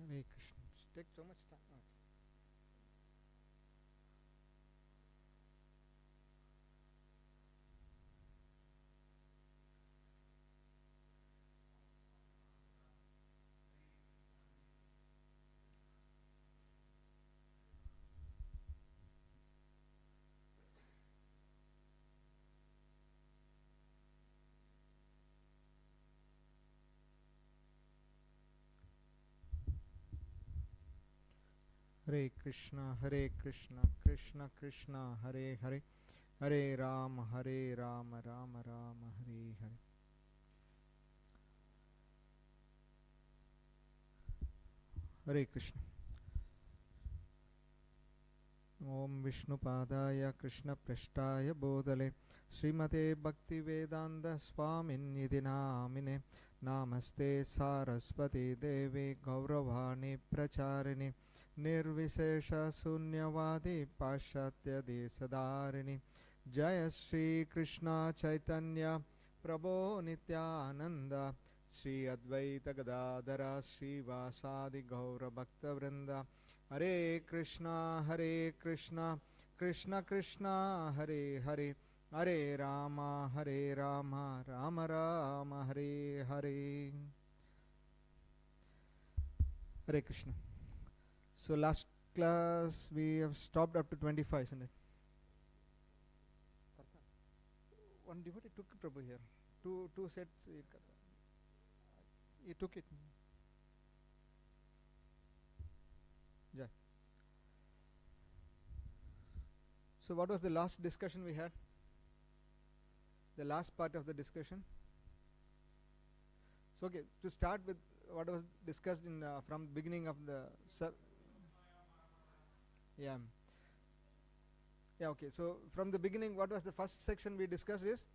Hare Krishna. It takes so much time. Hare Krishna, Krishna Krishna, Hare Hare, Hare Rama, Rama Rama, Hare Hare. Hare Krishna. Om Vishnu Padaya Krishna Prashtaya Bodhale Srimate Bhaktivedanta Swami Namine Namaste Saraswati Devi Gauravani Pracharini Nirvishesha Sunyavadi Pashatya Desadarini Jaya Shri Krishna Chaitanya Prabhu Nityananda Shri Advaita Gadadhara Shri Vasadi Gaura Bhakta Vrinda Hare Krishna, Krishna Krishna, Hare Hare, Hare Rama, Rama Rama, Hare Hare. Hare Krishna. So last class we have stopped up to 25, isn't it? One devotee took it, Prabhu, here. Two sets. He took it. Yeah. So what was the last discussion we had? The last part of the discussion. So okay, to start with what was discussed in from beginning of the yeah. Okay, so from the beginning, what was the first section we discussed is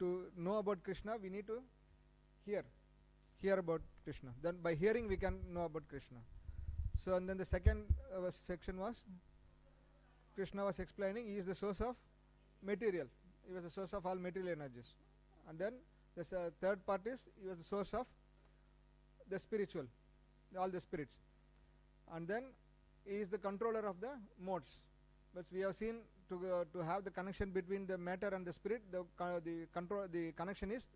to know about Krishna we need to hear about Krishna. Then by hearing we can know about Krishna. So and then the second section was Krishna was explaining he is the source of material. He was the source of all material energies. And then the third part is he was the source of the spiritual, all the spirits. And then he is the controller of the modes. But we have seen to have the connection between the matter and the spirit, the connection is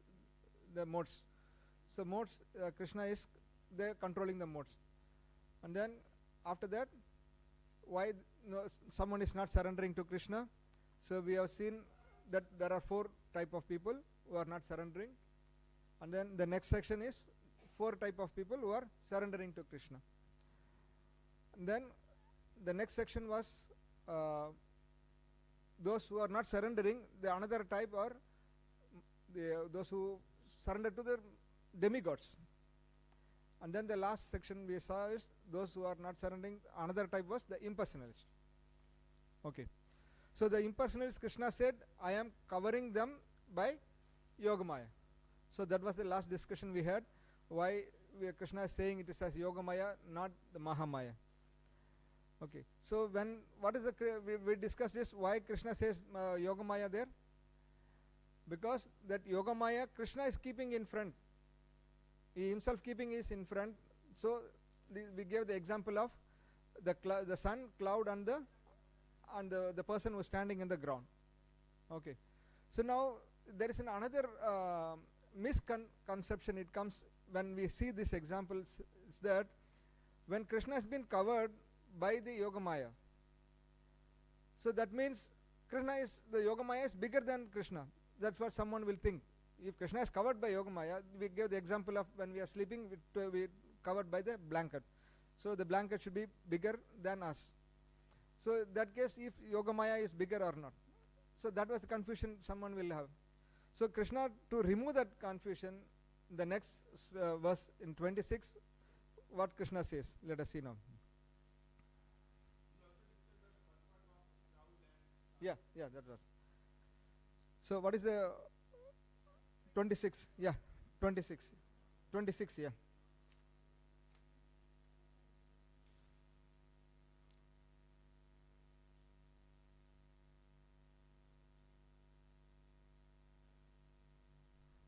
the modes. So modes, Krishna is controlling the modes. And then after that, why someone is not surrendering to Krishna? So we have seen that there are 4 type of people who are not surrendering. And then the next section is 4 type of people who are surrendering to Krishna. And then the next section was those who are not surrendering. The another type are those who surrender to the demigods. And then the last section we saw is those who are not surrendering. Another type was the impersonalist. Okay. So the impersonalist, Krishna said, I am covering them by Yogamaya. So that was the last discussion we had. Why Krishna is saying it is as Yogamaya, not the Mahamaya. Okay. So what is we discussed this, why Krishna says Yogamaya there? Because that Yogamaya, Krishna is keeping in front. He himself keeping is in front. So we gave the example of the sun, cloud, and the person who is standing in the ground. Okay. So now there is another misconception. It comes when we see this example. It's that when Krishna has been covered by the Yogamaya, so that means the Yogamaya is bigger than Krishna. That's what someone will think. If Krishna is covered by Yogamaya, we gave the example of when we are sleeping, we covered by the blanket. So the blanket should be bigger than us. So in that case, if Yogamaya is bigger or not. So that was the confusion someone will have. So Krishna, to remove that confusion, the next verse in 26, what Krishna says, let us see now. Yeah, that was. So what is the 26? Yeah, 26. 26, yeah.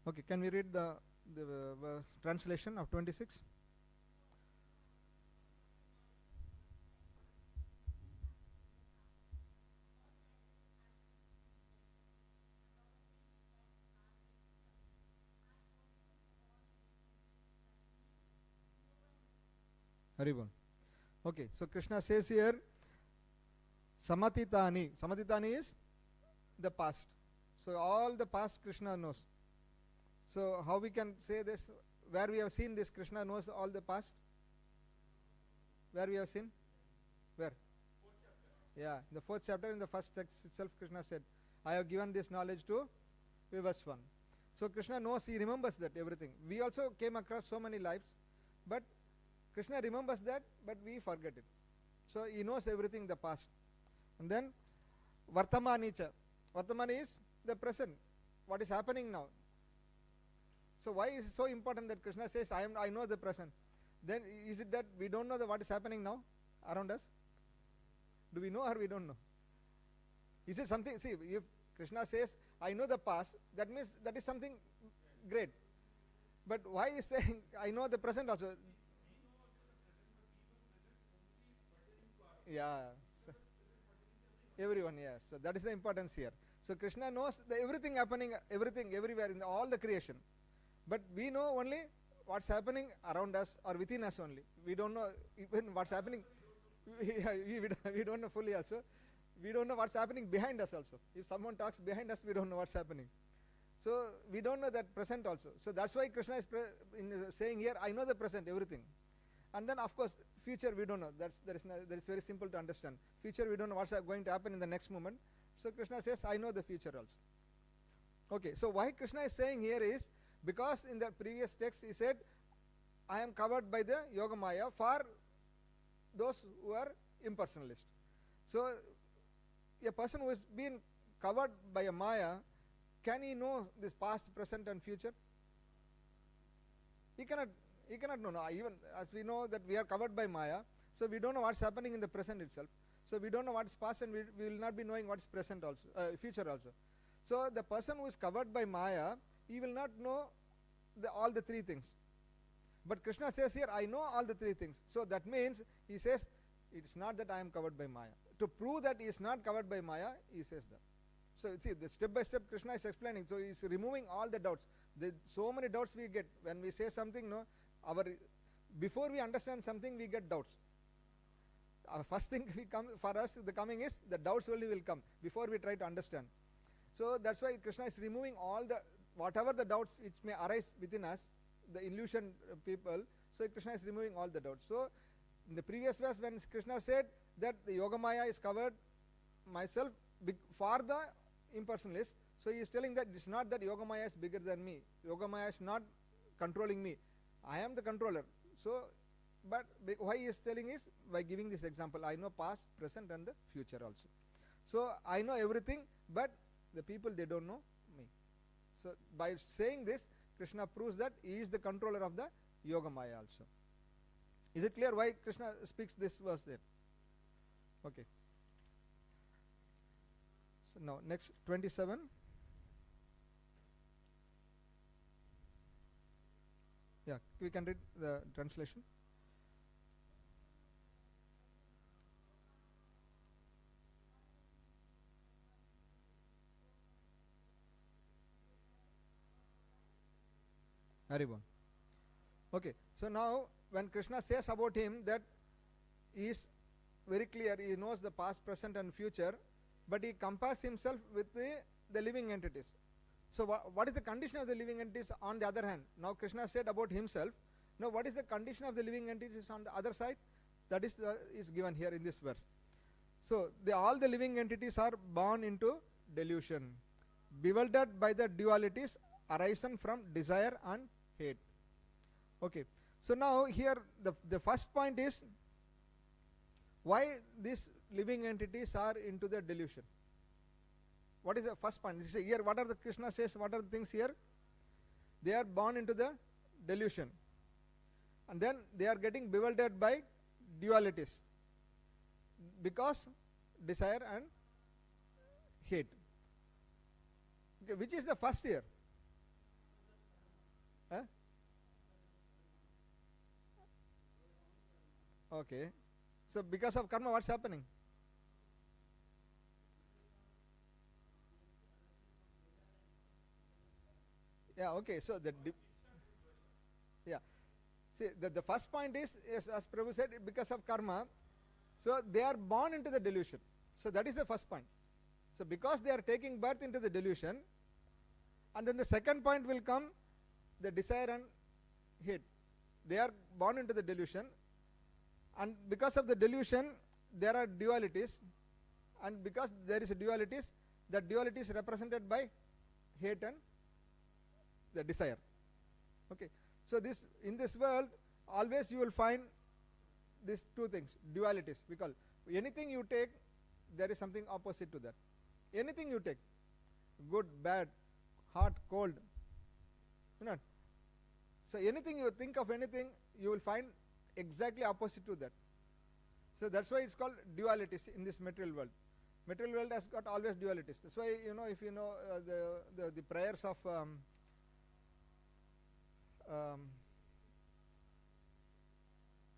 Okay, can we read the translation of 26? Haribol. Okay, so Krishna says here, Samatitani. Samatitani is the past. So all the past Krishna knows. So how we can say this? Where we have seen this, Krishna knows all the past? Where we have seen? Where? Yeah, in the 4th chapter, in the first text itself, Krishna said, I have given this knowledge to Vivaswan. So Krishna knows, he remembers that everything. We also came across so many lives, but Krishna remembers that, but we forget it. So he knows everything in the past. And then Vartamanicha. Vartamani is the present. What is happening now? So why is it so important that Krishna says, I know the present? Then is it that we don't know what is happening now around us? Do we know or we don't know? Is it something, see, if Krishna says, I know the past, that means that is something great. But why is saying, I know the present also? Yeah. So everyone, yes. So that is the importance here. So Krishna knows everything happening, everything, everywhere, in all the creation. But we know only what's happening around us or within us only. We don't know even what's happening. We don't know fully also. We don't know what's happening behind us also. If someone talks behind us, we don't know what's happening. So we don't know that present also. So that's why Krishna is saying here, I know the present, everything. And then of course, future we don't know. That is very simple to understand. Future we don't know what's going to happen in the next moment. So Krishna says, I know the future also. Okay, so why Krishna is saying here is, because in the previous text he said, I am covered by the Yoga Maya for those who are impersonalist. So a person who has been covered by a Maya, can he know this past, present and future? He cannot know. No, even as we know that we are covered by Maya, so we don't know what's happening in the present itself. So we don't know what's past, and we will not be knowing what's present also, future also. So the person who is covered by Maya, he will not know all the three things. But Krishna says here, I know all the three things. So that means he says, it's not that I am covered by Maya. To prove that he is not covered by Maya, he says that. So see, the step by step Krishna is explaining. So he is removing all the doubts. So many doubts we get when we say something. No, before we understand something, we get doubts. Our first thing for us, the coming is the doubts only will come before we try to understand. So that's why Krishna is removing whatever the doubts which may arise within us, the illusion people. So Krishna is removing all the doubts. So in the previous verse, when Krishna said that the Yoga Maya is covered myself for the impersonalist, so he is telling that it's not that Yoga Maya is bigger than me. Yoga Maya is not controlling me. I am the controller. So, but why he is telling is by giving this example. I know past, present and the future also. So I know everything, but the people, they don't know me. So by saying this, Krishna proves that he is the controller of the Yoga Maya also. Is it clear why Krishna speaks this verse there? Okay. So now next 27. Yeah, we can read the translation. Haribol. Okay, so now when Krishna says about him that he is very clear, he knows the past, present and future, but he compares himself with the living entities. So what is the condition of the living entities on the other hand? Now Krishna said about himself. Now what is the condition of the living entities on the other side? That is given here in this verse. So all the living entities are born into delusion, bewildered by the dualities arisen from desire and hate. Okay. So now here the first point is why these living entities are into the delusion. What is the first point? You say here, what are the Krishna says, what are the things here? They are born into the delusion. And then they are getting bewildered by dualities. Because desire and hate. Okay, which is the first here? Huh? Okay. So because of karma, what's happening? Yeah, okay. So yeah. See, the first point is, as Prabhu said, because of karma, so they are born into the delusion. So that is the first point. So because they are taking birth into the delusion, and then the second point will come, the desire and hate. They are born into the delusion, and because of the delusion, there are dualities, and because there is a dualities, that duality is represented by hate and the desire. Okay. So this, in this world, always you will find these two things, dualities. Because anything you take, there is something opposite to that. Anything you take, good, bad, hot, cold, you know. So anything you think of, anything, you will find exactly opposite to that. So that's why it's called dualities in this material world. Material world has got always dualities. That's why, you know, if you know the prayers of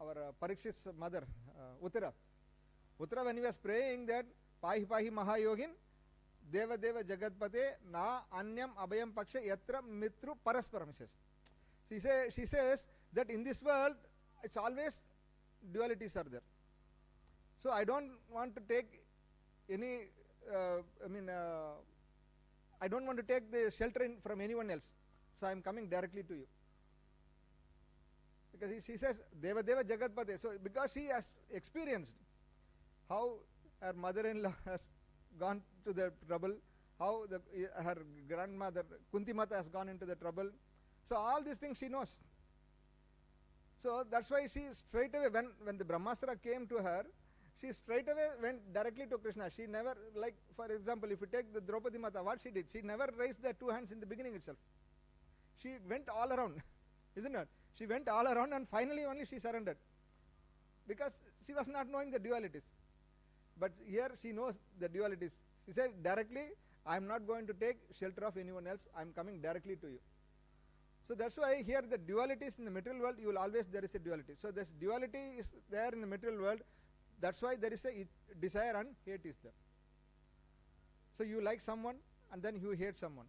our Parikshit's mother, Uttara. Uttara, when he was praying that, Pahi Pahi Mahayogin, Deva Deva Jagatpate, Na Anyam Abhayam Paksha Yatra Mitru Parasparam, says. She says that in this world, it's always dualities are there. So I don't want to take any, I don't want to take the shelter from anyone else. So I am coming directly to you. Because she says, Deva Deva Jagatpate. So because she has experienced how her mother-in-law has gone to the trouble, how her grandmother Kunti Mata has gone into the trouble. So all these things she knows. So that's why she straight away, when the Brahmastra came to her, she straight away went directly to Krishna. She never, like for example, if you take the Draupadi Mata, what she did, she never raised the two hands in the beginning itself. She went all around, isn't it? She went all around and finally only she surrendered. Because she was not knowing the dualities. But here she knows the dualities. She said directly, I am not going to take shelter of anyone else. I am coming directly to you. So that's why here the dualities in the material world, you will always, there is a duality. So this duality is there in the material world. That's why there is a desire and hate is there. So you like someone and then you hate someone.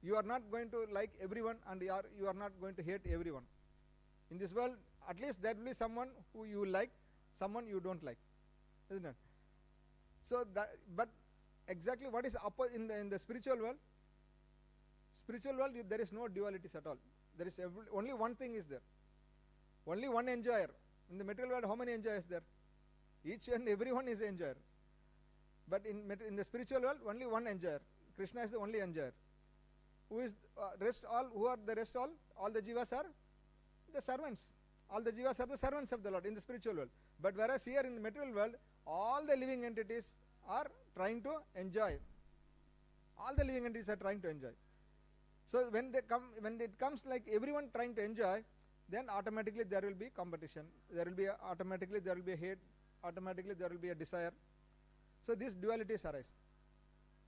You are not going to like everyone and you are not going to hate everyone. In this world, at least there will be someone who you like, someone you don't like, isn't it? So that, but exactly what is in the spiritual world? Spiritual world, there is no dualities at all. There is only one thing is there. Only one enjoyer. In the material world, how many enjoyers there? Each and everyone is an enjoyer. But in the spiritual world, only one enjoyer. Krishna is the only enjoyer. Who is rest all? Who are the rest all? All the jivas are the servants. All the jivas are the servants of the Lord in the spiritual world. But whereas here in the material world, all the living entities are trying to enjoy. All the living entities are trying to enjoy. So when it comes like everyone trying to enjoy, then automatically there will be competition. There will be automatically there will be a hate. Automatically there will be a desire. So these dualities arise.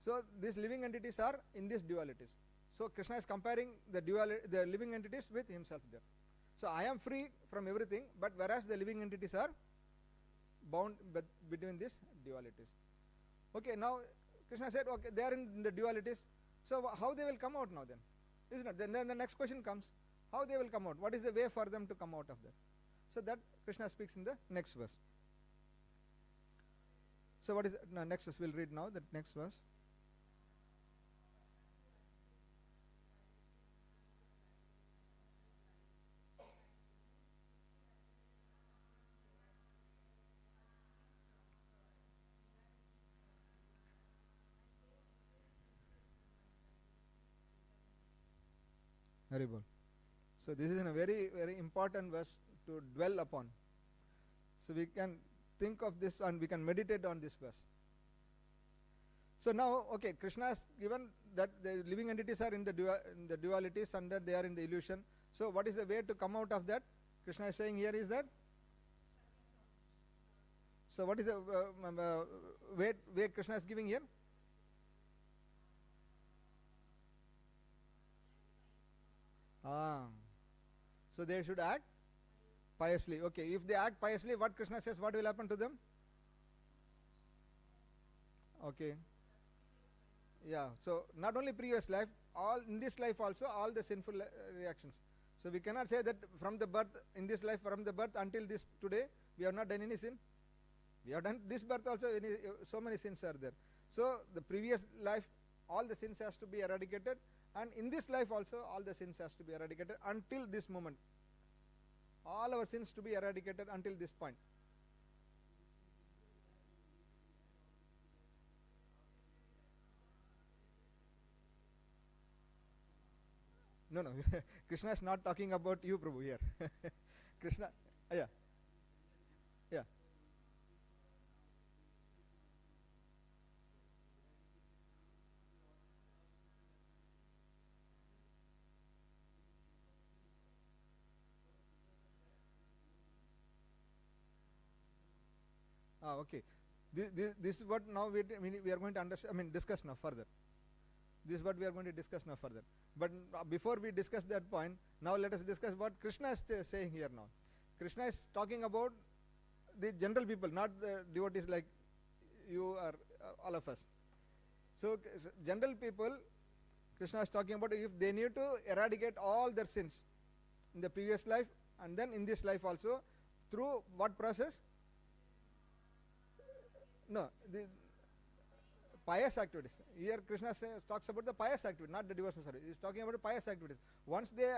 So these living entities are in these dualities. So Krishna is comparing the living entities with himself there. So I am free from everything, but whereas the living entities are bound between these dualities. Okay, now Krishna said, okay, they are in the dualities. So how they will come out now then? Isn't it? Then the next question comes, how they will come out? What is the way for them to come out of that? So that Krishna speaks in the next verse. So what is the next verse? We'll read now the next verse. Haribol. So this is a very, very important verse to dwell upon. So we can think of this and we can meditate on this verse. So now, okay, Krishna has given that the living entities are in the dualities and that they are in the illusion. So what is the way to come out of that? Krishna is saying here is that. So what is the way Krishna is giving here? So they should act piously. Okay, if they act piously, what Krishna says, what will happen to them? Okay. Yeah, so not only previous life, all in this life also, all the sinful reactions. So we cannot say that from the birth, in this life, from the birth until this today, we have not done any sin. We have done this birth also, so many sins are there. So the previous life, all the sins has to be eradicated, and in this life also, all the sins has to be eradicated until this moment. All our sins to be eradicated until this point. No, no. Krishna is not talking about you, Prabhu, here. Krishna, yeah. Yeah. Okay. This is what now we are going to discuss now further. This is what we are going to discuss now further. But before we discuss that point, now let us discuss what Krishna is saying here now. Krishna is talking about the general people, not the devotees like you or all of us. So general people, Krishna is talking about if they need to eradicate all their sins in the previous life and then in this life also, through what process? No, the pious activities. Here Krishna talks about the pious activity, not the devotional service. He is talking about the pious activities. Once they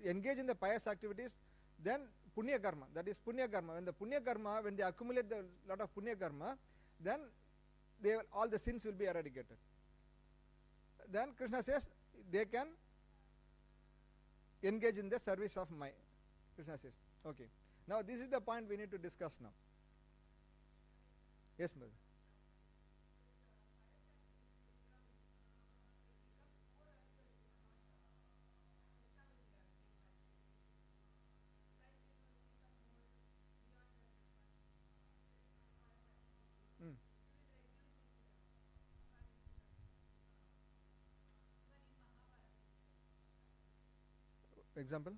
engage in the pious activities, then punya karma, that is punya karma. When the punya karma, when they accumulate the lot of punya karma, then all the sins will be eradicated. Then Krishna says they can engage in the service of my. Krishna says, okay. Now this is the point we need to discuss now. Yes, mother. Example?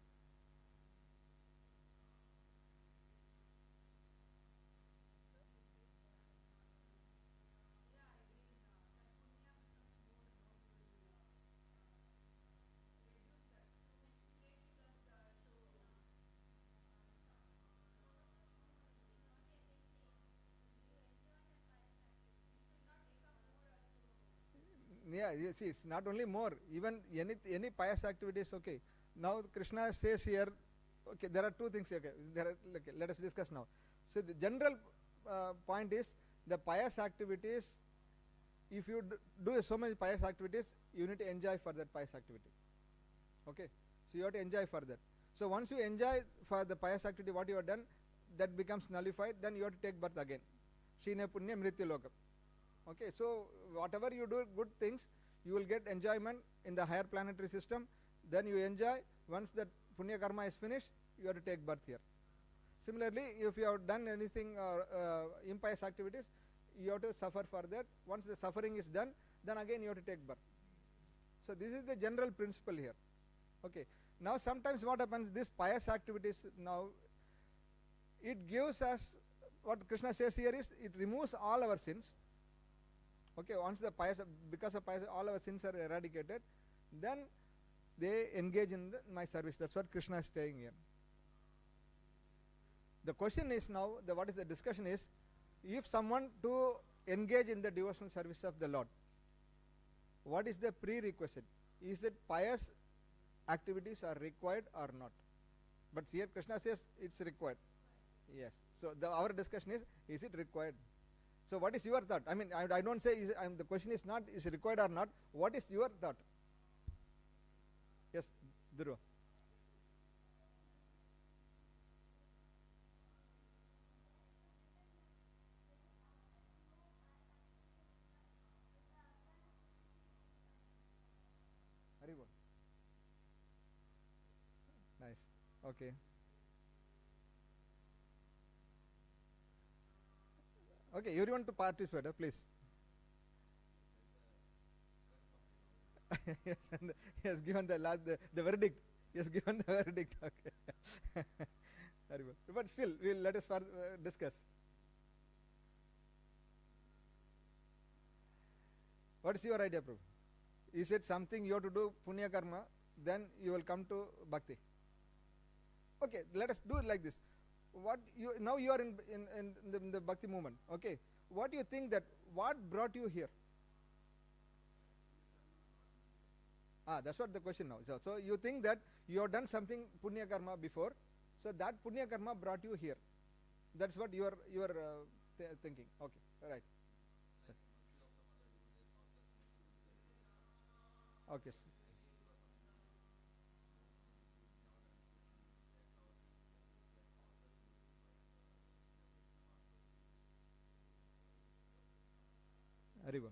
Yeah, you see, it's not only more, even any pious activity is okay. Now Krishna says here, okay, there are two things. Okay, let us discuss now. So the general point is the pious activities. If you do so many pious activities, you need to enjoy for that pious activity. Okay, so you have to enjoy for that. So once you enjoy for the pious activity, what you have done, that becomes nullified. Then you have to take birth again. Shine punya mrityu lokam. Okay, so whatever you do good things, you will get enjoyment in the higher planetary system. Then you enjoy. Once that punya karma is finished, you have to take birth here. Similarly, if you have done anything impious activities, you have to suffer for that. Once the suffering is done, then again you have to take birth. So this is the general principle here. Okay. Now sometimes what happens, this pious activities now, it gives us, what Krishna says here is, it removes all our sins. Okay, once the pious, because of pious, all our sins are eradicated, then they engage in my service. That's what Krishna is saying here. The question is now, what is the discussion is, if someone to engage in the devotional service of the Lord, what is the prerequisite? Is it pious activities are required or not? But here Krishna says it's required. Yes. So our discussion is it required? So what is your thought? I mean, I don't say, the question is not is it required or not. What is your thought? Yes, Dhruva. Haribol. Nice. Okay. Okay, everyone to participate, please. Yes, and he has given the verdict. He has given the verdict. Okay. Very well. But still, let us discuss. What is your idea, Prabhu? Is it something you have to do punya karma, then you will come to bhakti? Okay, let us do it like this. What you now you are in the Bhakti movement. Okay, what do you think that what brought you here? That's what the question now. So you think that you have done something punya karma before, so that punya karma brought you here. That's what you are thinking. Okay, right. Okay. Arriba.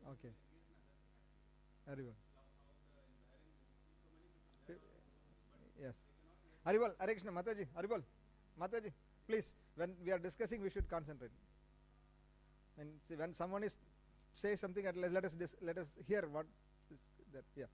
Okay. Arriba. Yes. Haribol, Hare Krishna, Mataji, Haribol, Mataji, please, when we are discussing, we should concentrate. When someone is say something, let us hear what is that. Yeah.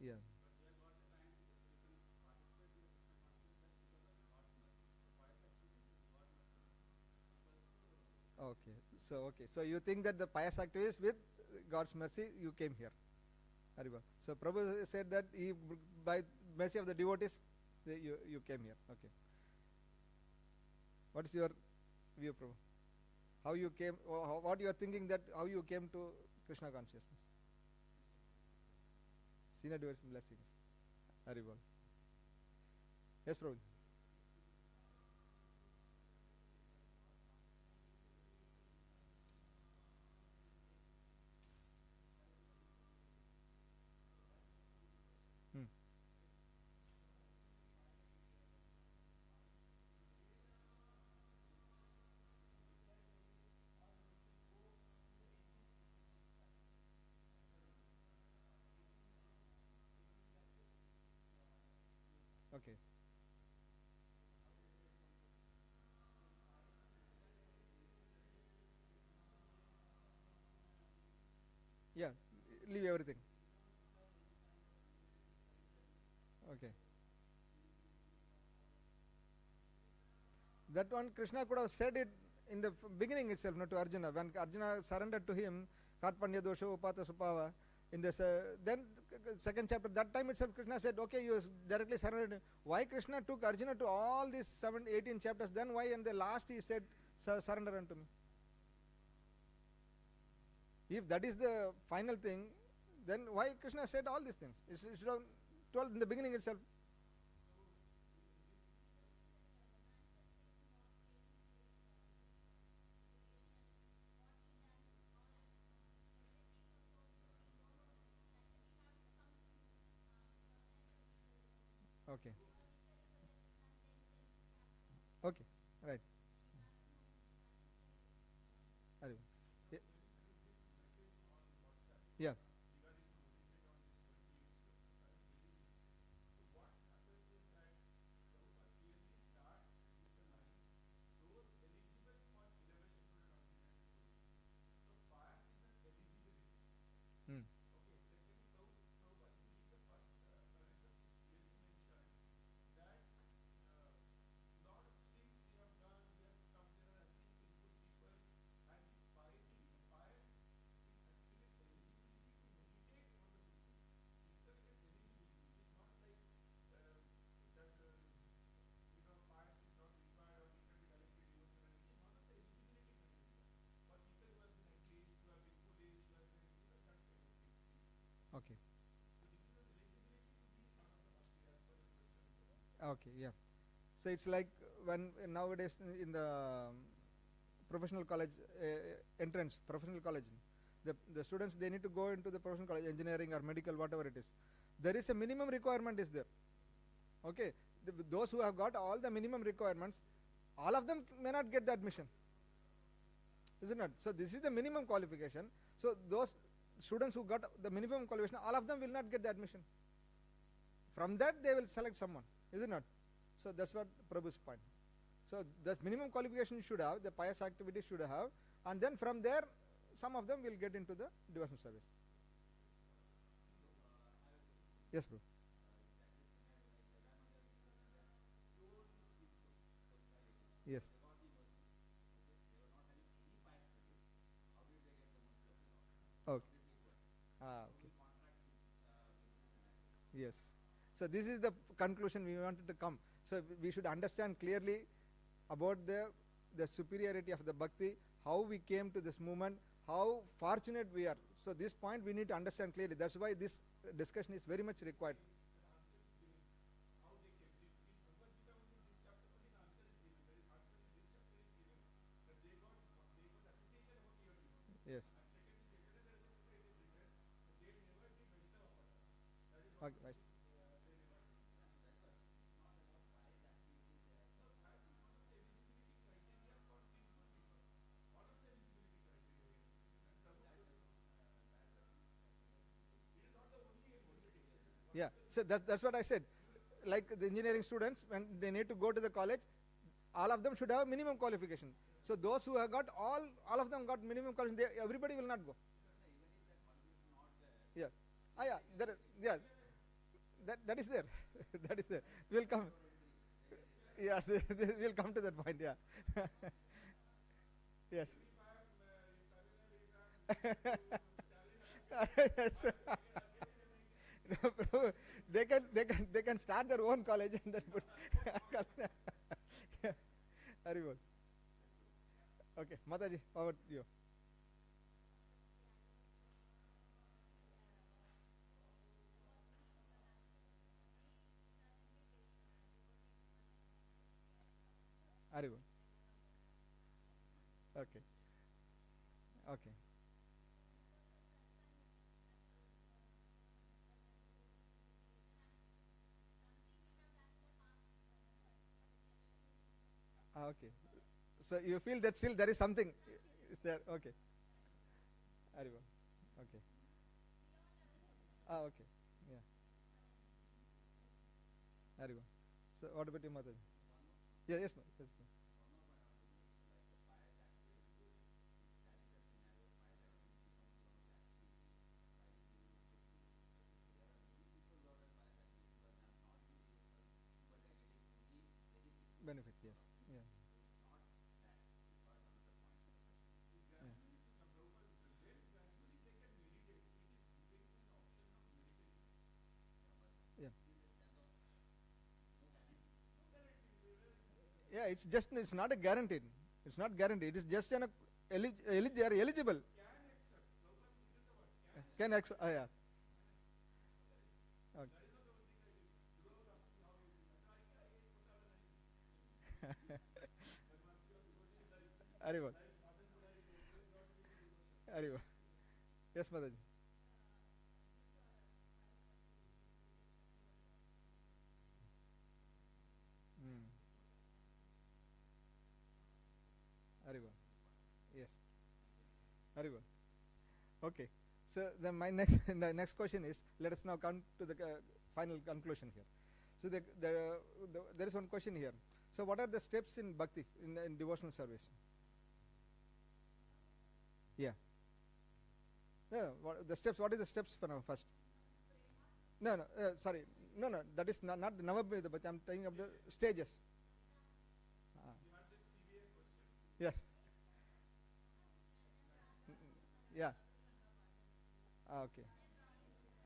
Yeah. Okay. So you think that the pious activities with God's mercy you came here. Haribol. So Prabhu said that by mercy of the devotees you came here. Okay. What is your view, Prabhu? How you came? Or what you are thinking that how you came to Krishna consciousness? Senior devotees blessings. Haribol. Yes, Prabhu. Okay. Yeah, leave everything. Okay. That one Krishna could have said it in the beginning itself, not to Arjuna. When Arjuna surrendered to him, Karpanya dosha upata supava, in this then second chapter, that time itself Krishna said, okay, you directly surrendered. Why Krishna took Arjuna to all these 18 chapters? Then why in the last he said, surrender unto me? If that is the final thing, then why Krishna said all these things? He should have told in the beginning itself. Okay. Okay. Right. Yeah. Hmm. Okay. Okay. Yeah. So it's like when nowadays in the professional college entrance, professional college. The students, they need to go into the professional college, engineering or medical, whatever it is. There is a minimum requirement is there. Okay, those who have got all the minimum requirements, all of them may not get the admission, is it not? So this is the minimum qualification. So those students who got the minimum qualification, all of them will not get the admission. From that they will select someone, is it not? So that's what Prabhu's point. So the minimum qualification should have, the pious activities should have, and then from there some of them will get into the devotional service. Yes, bro. Yes. Okay. Okay. Yes. So this is the conclusion we wanted to come. So we should understand clearly about the superiority of the bhakti, how we came to this movement, how fortunate we are. So this point we need to understand clearly. That's why this discussion is very much required. Yes. Okay, right. Yeah, so that's what I said. Like the engineering students, when they need to go to the college, all of them should have minimum qualification. So those who have got all of them got minimum qualification, everybody will not go. Yeah, yeah, yeah, that is there. That is there. We'll come. Yes, we'll come to that point. Yeah. Yes. Yes. No, they can start their own college and then put. Very good. Okay, Mataji, over to you. Very good. Okay. Okay. Okay. So you feel that still there is something is there? Okay. Very good. Okay. Okay. Yeah. Very good. So what about you, Mataji? Yeah, yes, ma'am. Yes, ma'am. Benefits, yes. Yeah. Yeah. Yeah, it's not a guaranteed. It's not guaranteed. It is just an they are eligible. Can accept. Yeah. Okay. Very good. Very good. Yes, Mataji. Hmm. Very good. Yes. Very good. Okay. So then my the next question is, let us now come to the final conclusion here. So there is one question here. So what are the steps in bhakti, in devotional service? Yeah. No, the steps. What is the steps for now first? No, sorry. No, that is not the Navabheda, but I'm talking of the stages. Yes. Yeah. Okay.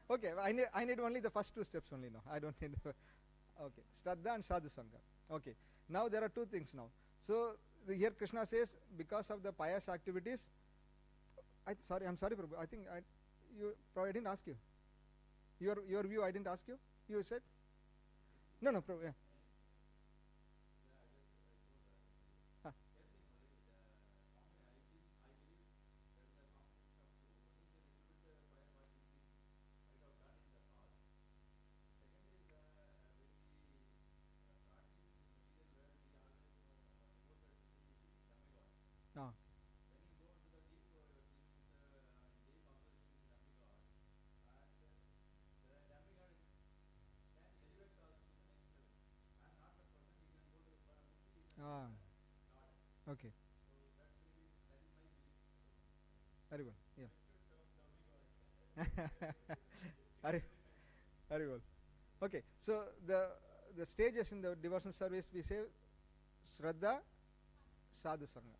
Okay, I need only the first two steps only now. I don't need the, okay. Shraddha and Sadhu Sangha. Okay. Now there are two things now. So here Krishna says, because of the pious activities, I'm sorry, Prabhu. I think I didn't ask you. Your view, I didn't ask you. You said? No, Prabhu. Yeah. Ah, okay. Very well. Yeah. Very, very well. Okay. So the stages in the devotional service, we say Shraddha, Sadhu Sangha.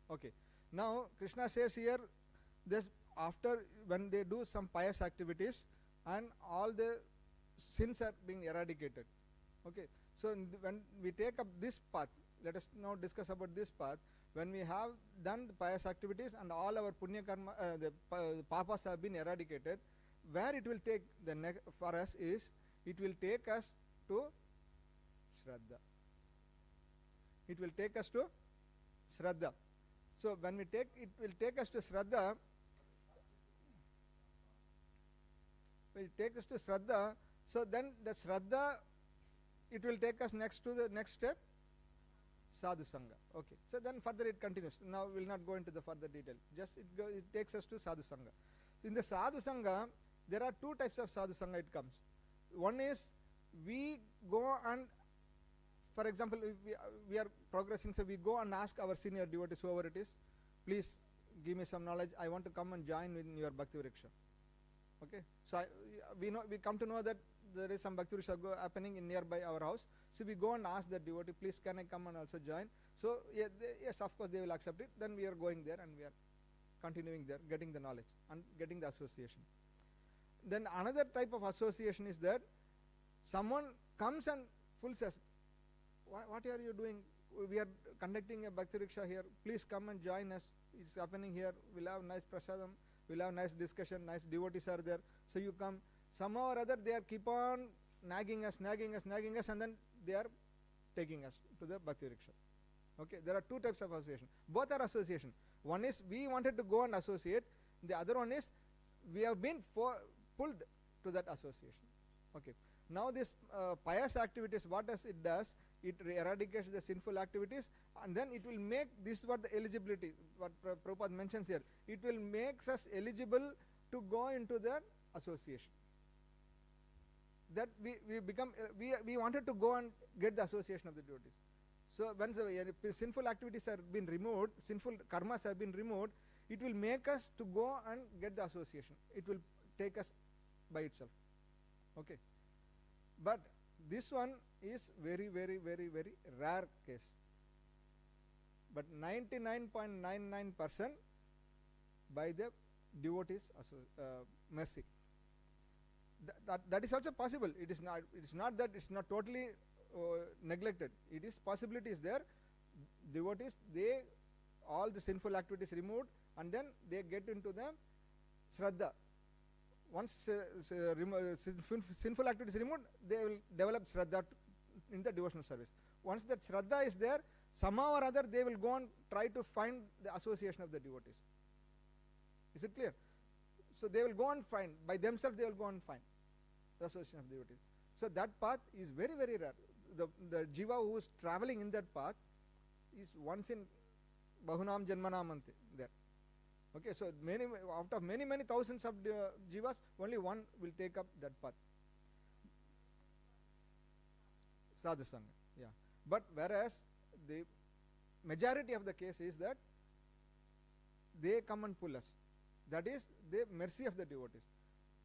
Okay. Now Krishna says here, this after when they do some pious activities and all the sins are being eradicated. Okay. So when we take up this path, let us now discuss about this path. When we have done the pious activities and all our punya karma, the papas have been eradicated, where it will take for us is, it will take us to Shraddha. It will take us to Shraddha. So when we take, it will take us to Shraddha. When it takes us to Shraddha, so then the Shraddha, it will take us next to the next step, Sadhu Sangha. Okay. So then further it continues. Now we will not go into the further detail. Just it takes us to Sadhu Sangha. So in the Sadhu Sangha, there are two types of Sadhu Sangha it comes. One is we go and, for example, if we are progressing, so we go and ask our senior devotees, whoever it is, please give me some knowledge. I want to come and join in your Bhakti Vriksha. Okay. So we come to know that there is some Bhakti Vriksha happening in nearby our house. So we go and ask the devotee, please can I come and also join? So yes, of course they will accept it. Then we are going there and we are continuing there, getting the knowledge and getting the association. Then another type of association is that someone comes and pulls us. What are you doing? We are conducting a Bhakti Vriksha here. Please come and join us. It's happening here. We'll have nice prasadam. We'll have nice discussion. Nice devotees are there. So you come. Somehow or other they are keep on nagging us, and then they are taking us to the Bhakti Vriksha. Okay. There are two types of association. Both are association. One is we wanted to go and associate. The other one is we have been pulled to that association. Okay. Now this pious activities, what does it does? It eradicates the sinful activities, and then it will make, this is what the eligibility, what Prabhupada mentions here, it will make us eligible to go into the association. That we become, we wanted to go and get the association of the devotees. So once the sinful activities have been removed, sinful karmas have been removed, it will make us to go and get the association. It will take us by itself. Okay. But this one is very, very, very, very rare case. But 99.99% by the devotees' mercy. That is also possible. It is not that it's not totally neglected. It is possibility is there. Devotees, all the sinful activities removed, and then they get into the Shraddha. Once sinful activities removed, they will develop Shraddha in the devotional service. Once that Shraddha is there, somehow or other they will go and try to find the association of the devotees. Is it clear? So they will go and find, by themselves they will go and find the association of devotees. So that path is very, very rare. The jiva who is traveling in that path is once in Bahunam Janmanamante there. Okay, so out of many thousands of jivas, only one will take up that path. Sadhu Sangha, yeah. But whereas the majority of the case is that they come and pull us. That is the mercy of the devotees.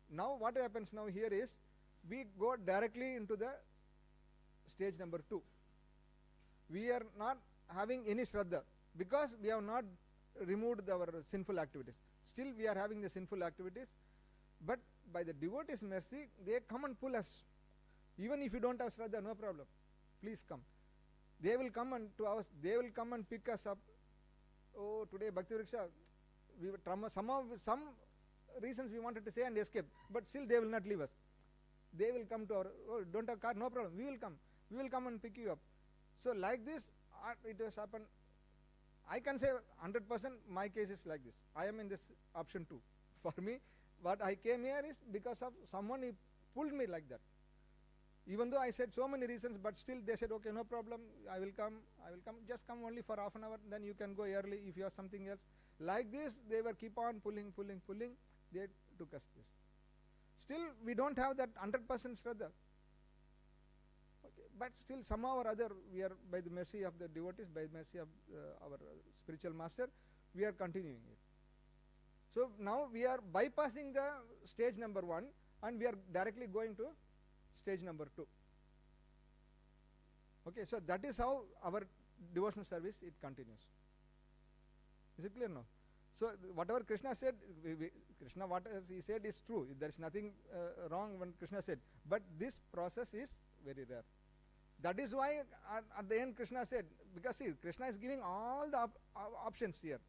Now what happens now here is, we go directly into the stage number 2. We are not having any Shraddha because we have not removed our sinful activities. Still we are having the sinful activities, but by the devotees' mercy, they come and pull us. Even if you don't have Shraddha, no problem. Please come. They will come and they will come and pick us up. Oh, today Bhakti Vriksha, some reasons we wanted to say and escape, but still they will not leave us. They will come to our, oh, don't have car, no problem, we will come. We will come and pick you up. So like this, it has happened. I can say 100% my case is like this. I am in this option 2. For me, what I came here is because of someone who pulled me like that. Even though I said so many reasons, but still they said, okay, no problem, I will come, just come only for half an hour, then you can go early if you have something else. Like this, they were keep on pulling, they took us this. Still, we don't have that 100% Shraddha. Okay. But still somehow or other we are, by the mercy of the devotees, by the mercy of our spiritual master, we are continuing it. So now we are bypassing the stage number 1 and we are directly going to stage number 2. Okay, so that is how our devotional service it continues. Is it clear now? So whatever Krishna said, Krishna what he said is true. There is nothing wrong when Krishna said, but this process is very rare. That is why at the end Krishna said, because see, Krishna is giving all the options here.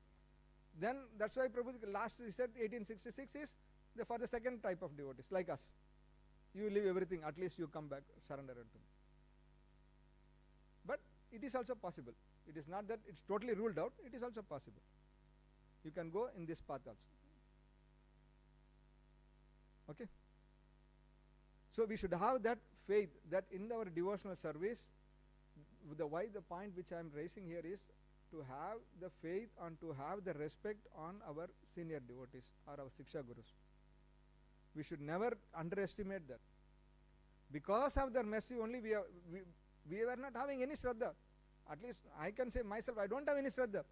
Then that's why Prabhupada last he said 1866 is for the second type of devotees like us. You leave everything, at least you come back, surrender unto me. But it is also possible. It is not that it's totally ruled out, it is also possible. You can go in this path also. Okay? So we should have that faith that in our devotional service, the point which I am raising here is to have the faith and to have the respect on our senior devotees or our Siksha Gurus. We should never underestimate that. Because of their mercy only we were not having any Shraddha. At least I can say myself, I don't have any Shraddha.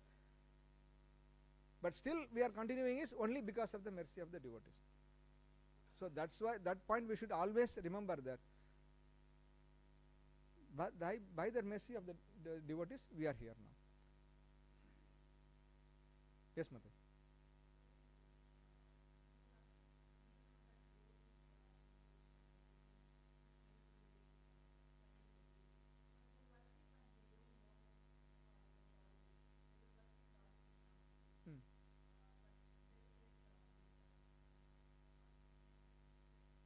But still we are continuing is only because of the mercy of the devotees. So that's why that point we should always remember that. But by the mercy of the devotees we are here now. Yes, Mother.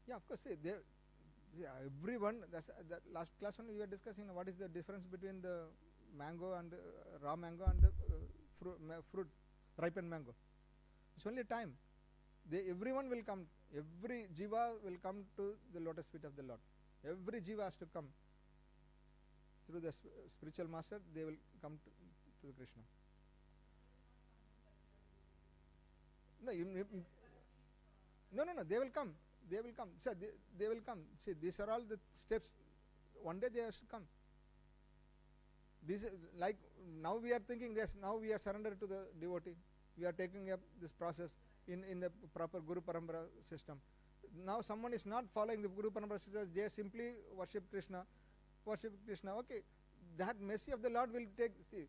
Yeah, of course. See, everyone. That's that last class when we were discussing what is the difference between the mango and the raw mango and the fruit, ripened mango. It's only time. Everyone will come. Every jiva will come to the lotus feet of the Lord. Every jiva has to come through the spiritual master. They will come to the Krishna. No. They will come. They will come. So they will come. See, these are all the steps. One day they have to come. This like now we are thinking this. Now we are surrendered to the devotee. We are taking up this process in the proper Guru Parampara system. Now someone is not following the Guru Parampara system. They simply worship Krishna. Okay, that mercy of the Lord will take. See,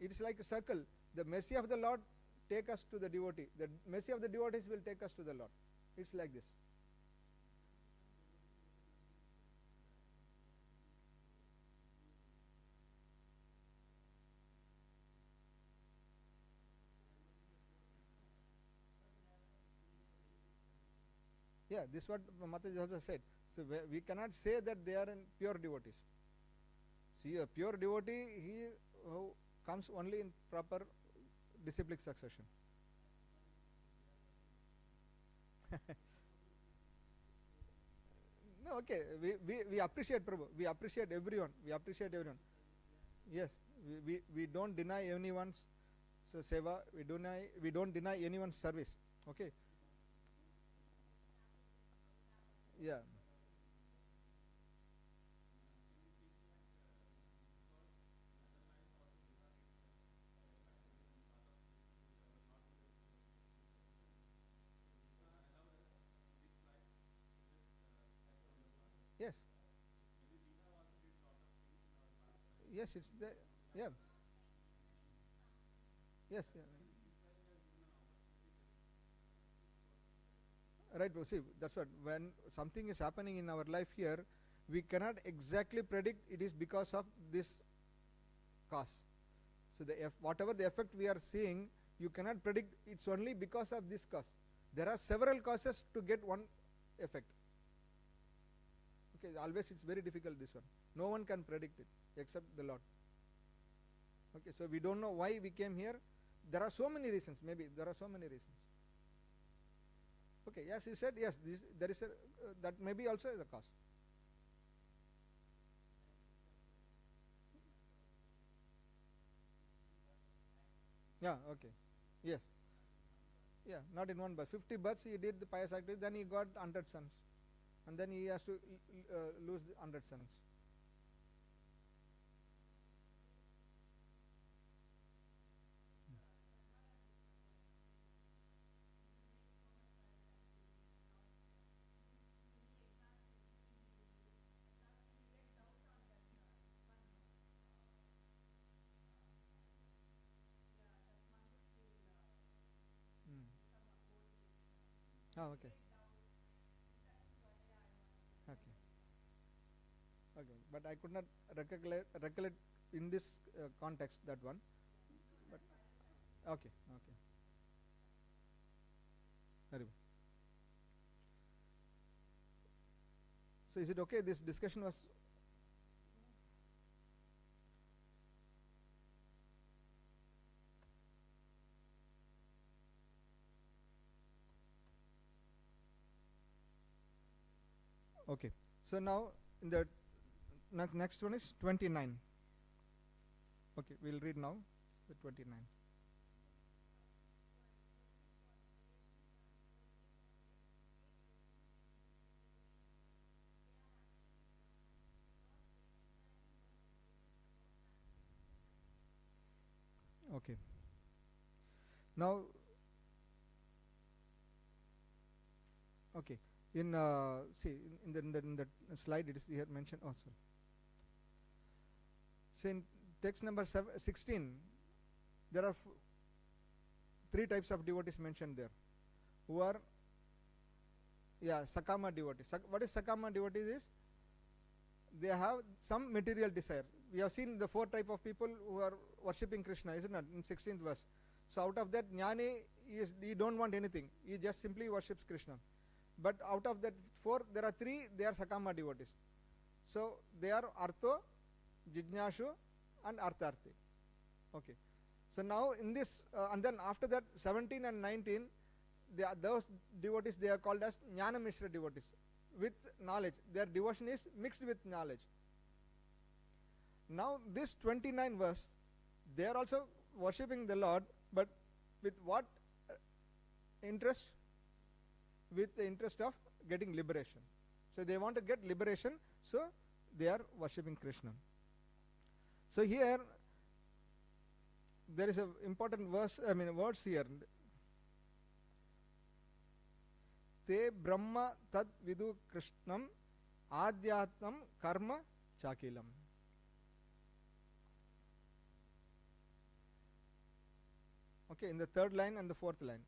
it is like a circle. The mercy of the Lord take us to the devotee. The mercy of the devotees will take us to the Lord. It's like this. Yeah, this is what Mataji also said. So we cannot say that they are pure devotees. See, a pure devotee, he comes only in proper disciplic succession. No, okay. We appreciate Prabhu. We appreciate everyone. Yes, we don't deny anyone's seva. We don't deny anyone's service. Okay. Yeah. Yes. Yes, it's the yeah. Yes. Yeah. Right, see, that's what, when something is happening in our life here, we cannot exactly predict it is because of this cause. So whatever the effect we are seeing, you cannot predict it's only because of this cause. There are several causes to get one effect. Okay, always it's very difficult, this one. No one can predict it except the Lord. Okay, so we don't know why we came here. There are so many reasons, maybe there are so many reasons. Okay, yes, you said, yes, there is that may be also the cause. Yeah, okay. Yes. Yeah, not in one birth. 50 births he did the pious activity, then he got 100 sons. And then he has to lose the 100 sons. Ah, okay. Okay. Okay. But I could not recollect in this context that one. But okay. Okay. Very well. So is it okay? This discussion was. Okay. So now in the next one is 29. Okay, we'll read now the 29. Okay. Now, okay. In see in the slide it is here mentioned. Oh, sorry. So in text number 16, there are three types of devotees mentioned there, who are sakama devotees. What is sakama devotees is they have some material desire. We have seen the four type of people who are worshipping Krishna, isn't it? In 16th verse. So out of that, jnani he don't want anything. He just simply worships Krishna. But out of that four, there are three. They are sakama devotees. So they are artho, jijnashu, and artharthi. Okay. So now in this, and then after that, 17 and 19, those devotees they are called as jnana mishra devotees, with knowledge. Their devotion is mixed with knowledge. Now this 29 verse, they are also worshipping the Lord, but with what interest? With the interest of getting liberation. So they want to get liberation, so they are worshipping Krishna. So here there is an important verse, words here. Te Brahma tad vidu Krishnam adhyatmam karma chakilam. Okay, in the third line and the fourth line.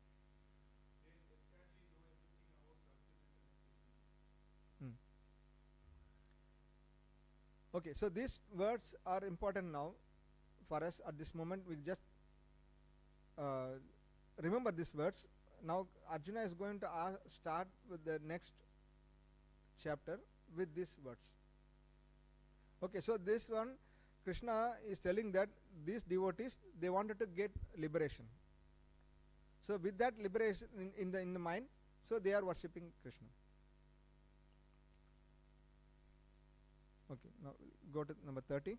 Okay, so these words are important now for us at this moment. We just remember these words. Now Arjuna is going to start with the next chapter with these words. Okay, so this one, Krishna is telling that these devotees, they wanted to get liberation. So with that liberation in the mind, so they are worshipping Krishna. Okay, now go to number 30.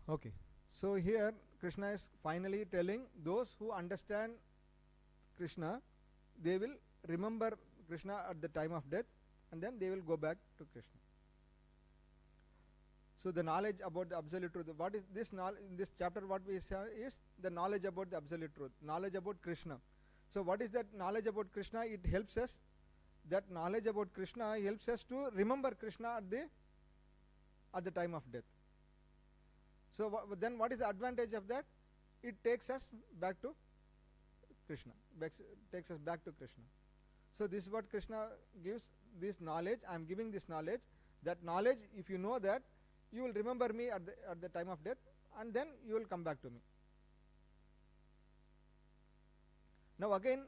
Okay, so here Krishna is finally telling those who understand Krishna, they will remember Krishna at the time of death, and then they will go back to Krishna. So the knowledge about the absolute truth. What is this knowledge in this chapter? What we say is the knowledge about the absolute truth, knowledge about Krishna. So what is that knowledge about Krishna? It helps us. That knowledge about Krishna helps us to remember Krishna at the time of death. So then what is the advantage of that? It takes us back to Krishna, takes us back to Krishna. So this is what Krishna gives, this knowledge. I am giving this knowledge. That knowledge, if you know that, you will remember me at the time of death, and then you will come back to me. Now again,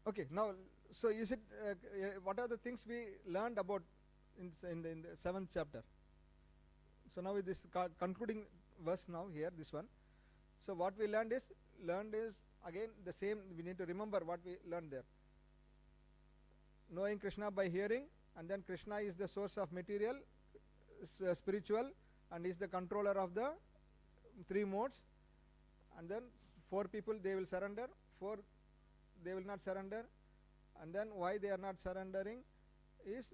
okay, now, so is it, what are the things we learned about in the 7th chapter? So now with this concluding verse now here, this one. So what we learned is again the same. We need to remember what we learned there. Knowing Krishna by hearing, and then Krishna is the source of material, spiritual, and is the controller of the three modes. And then 4 people, they will surrender. 4 they will not surrender. And then why they are not surrendering is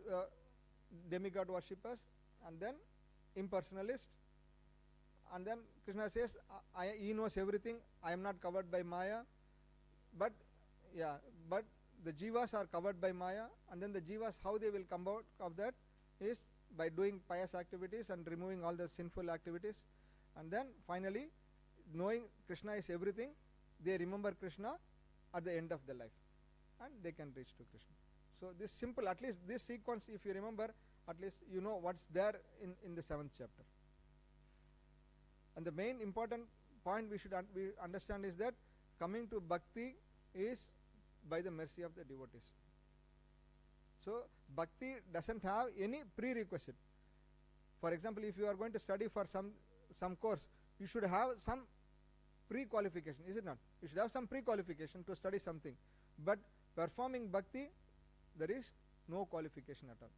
demigod worshippers, and then impersonalist. And then Krishna says, he knows everything, I am not covered by Maya. But but the jivas are covered by Maya, and then the jivas, how they will come out of that is by doing pious activities and removing all the sinful activities. And then finally, knowing Krishna is everything, they remember Krishna at the end of their life, and they can reach to Krishna. So this simple, at least this sequence, if you remember, at least you know what's there in the 7th chapter. And the main important point we should understand is that coming to bhakti is by the mercy of the devotees. So bhakti doesn't have any prerequisite. For example, if you are going to study for some course, you should have some pre-qualification, is it not? You should have some pre-qualification to study something. But performing bhakti, there is no qualification at all.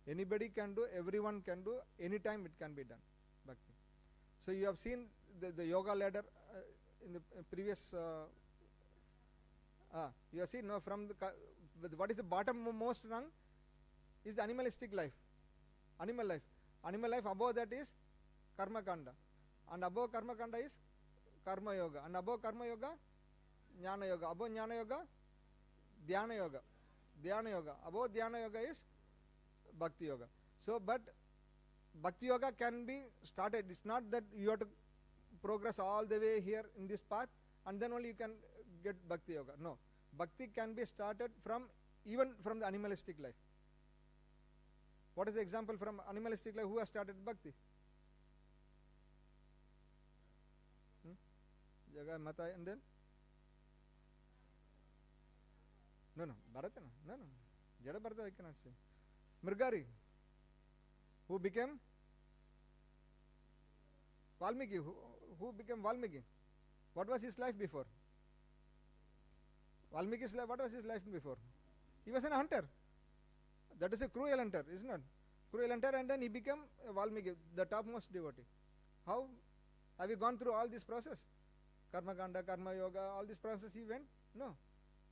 Anybody can do, everyone can do, anytime it can be done, bhakti. So you have seen the yoga ladder in the previous, you have seen, no, from what is the bottommost rung is the animalistic life, animal life. Animal life, above that is karma kanda, and above karma kanda is karma yoga, and above karma yoga, jnana yoga, above jnana yoga, dhyana yoga, dhyana yoga, above dhyana yoga is bhakti yoga. So but bhakti yoga can be started. It's not that you have to progress all the way here in this path and then only you can get bhakti yoga. No, bhakti can be started from even from the animalistic life. What is the example from animalistic life? Who has started bhakti? Jaga, Mata, and then? No, Bharata, no. Jada Bharata I cannot say. Mrigari, who became Valmiki, who became Valmiki? What was his life before? Valmiki's life, what was his life before? He was a hunter. That is a cruel hunter, isn't it? Cruel hunter, and then he became a Valmiki, the topmost devotee. How? Have you gone through all this process? Karma kanda, karma yoga, all this process he went? No.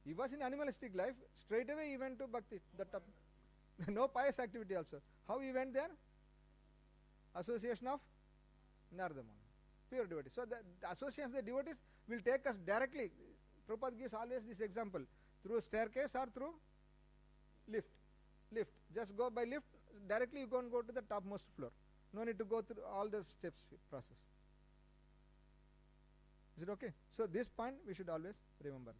He was in animalistic life, straight away he went to bhakti, the top. No pious activity also. How he went there? Association of Narada Muni, pure devotee. So the association of the devotees will take us directly. Prabhupada gives always this example, through staircase or through lift. Just go by lift, directly you can go to the topmost floor. No need to go through all the steps process. Is it okay? So this point we should always remember.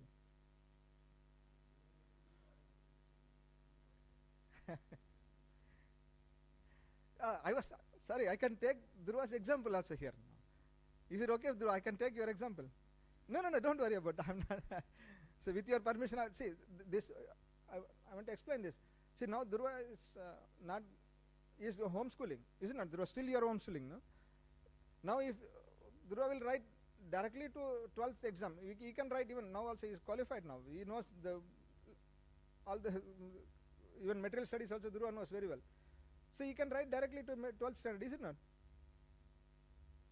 I was sorry, I can take Dhruva's example also here. Is it okay if Dhruva, I can take your example? No, don't worry about it. I'm not. So with your permission, see this. I want to explain this. See, now Dhruva is homeschooling, isn't it? Dhruva, still you are homeschooling, no? Now if Dhruva will write directly to 12th exam, he can write even now also. He is qualified now. He knows all the even material studies also Dhruva knows very well. So he can write directly to 12th standard, is it not?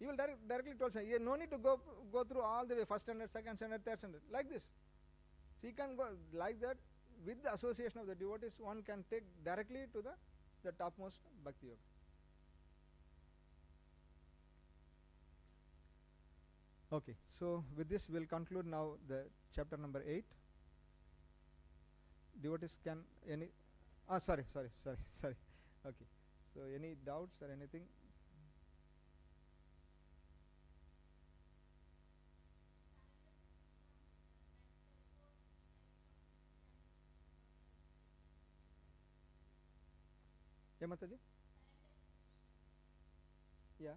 He will directly 12th standard. He no need to go through all the way, first standard, second standard, third standard, like this. So he can go like that. With the association of the devotees, one can take directly to the topmost bhakti yoga. Okay, so with this we'll conclude now the chapter number 8. Devotees can sorry. Okay, so any doubts or anything? Yeah, Mataji? Yeah.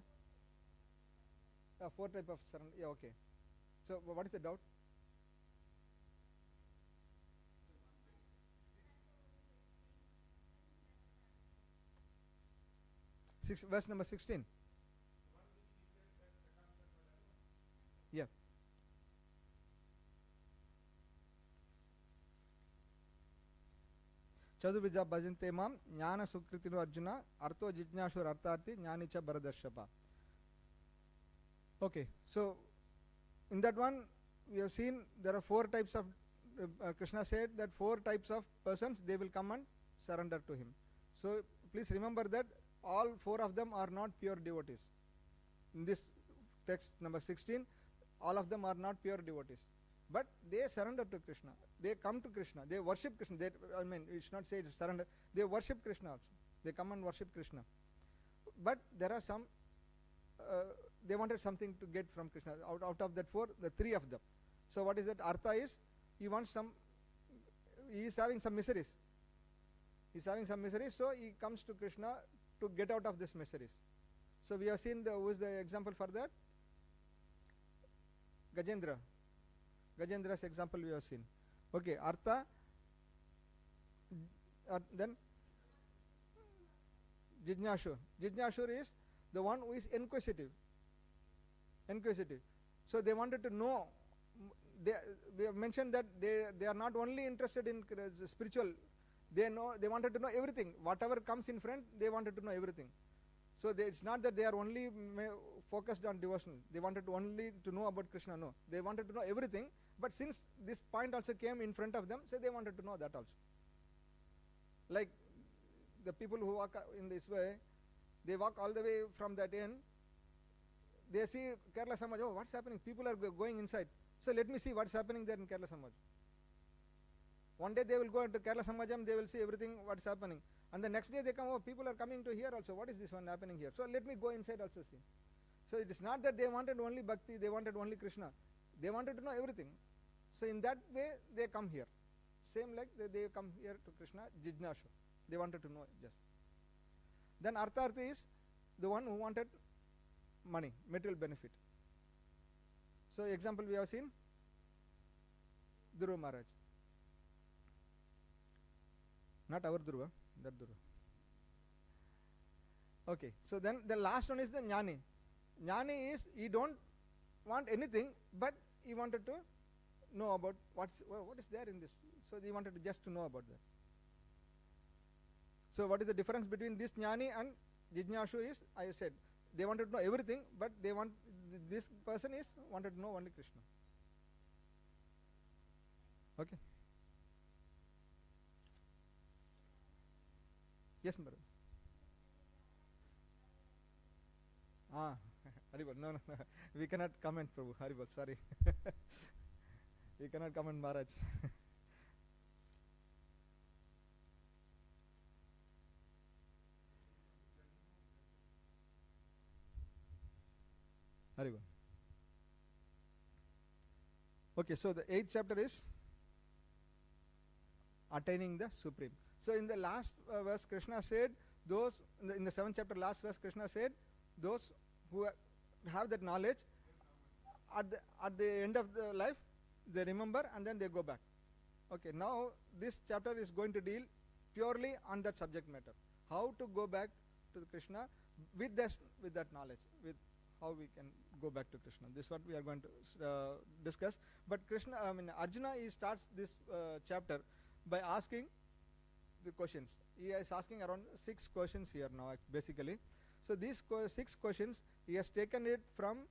4 type of surrender. Yeah, okay. So what is the doubt? Verse number 16. Yeah. Chadurvija bhajante mam jnana sukritino arjuna artho jijnashur artharthi jnanicha bharadashapa. Okay, so in that one we have seen there are 4 types of Krishna said that 4 types of persons, they will come and surrender to him. So please remember that all 4 of them are not pure devotees. In this text number 16, all of them are not pure devotees, but they surrender to Krishna. They come to Krishna. They worship Krishna. We should not say it's surrender. They worship Krishna also. They come and worship Krishna. But there are some, they wanted something to get from Krishna. Out of that 4, the 3 of them. So what is that? Artha is, he wants some, he is having some miseries. He is having some miseries, so he comes to Krishna to get out of this miseries. So we have seen who is the example for that? Gajendra. Gajendra's example we have seen. Okay, Artha, then Jijnashur. Jijnashur is the one who is inquisitive. Inquisitive. So they wanted to know. We have mentioned that they are not only interested in spiritual. They wanted to know everything. Whatever comes in front, they wanted to know everything. So it's not that they are only focused on devotion. They wanted only to know about Krishna. No, they wanted to know everything. But since this point also came in front of them, so they wanted to know that also. Like the people who walk in this way, they walk all the way from that end. They see Kerala Samaj, oh, what's happening? People are going inside. So let me see what's happening there in Kerala Samaj. One day they will go into Kerala Samajam, they will see everything what's happening. And the next day they come, oh, people are coming to here also. What is this one happening here? So let me go inside also see. So it is not that they wanted only Bhakti, they wanted only Krishna. They wanted to know everything. So in that way they come here. Same like they come here to Krishna, Jijnashu. They wanted to know just. Then Artharthi is the one who wanted money, material benefit. So example we have seen, Dhruva Maharaj. Not our Dhruva, that Dhruva. Okay, so then the last one is the Jnani. Jnani is, he don't want anything, but he wanted to know about what is there in this. So he wanted to just to know about that. So what is the difference between this Jnani and Jijnashu is, I said, they wanted to know everything, but this person is wanted to know only Krishna. Okay. Yes, madam. Haribol, no, we cannot comment, Prabhu. Haribol, sorry. We cannot comment, Maharaj. Haribol. Okay, so the 8th chapter is attaining the Supreme. So in the last verse, Krishna said, those, in the 7th chapter, last verse, Krishna said, those who have that knowledge, at the end of the life, they remember and then they go back. Okay, now this chapter is going to deal purely on that subject matter. How to go back to Krishna with that knowledge, with how we can go back to Krishna. This is what we are going to discuss. But Arjuna, he starts this chapter by asking the questions. He is asking around 6 questions here now, basically. So these 6 questions, he has taken it from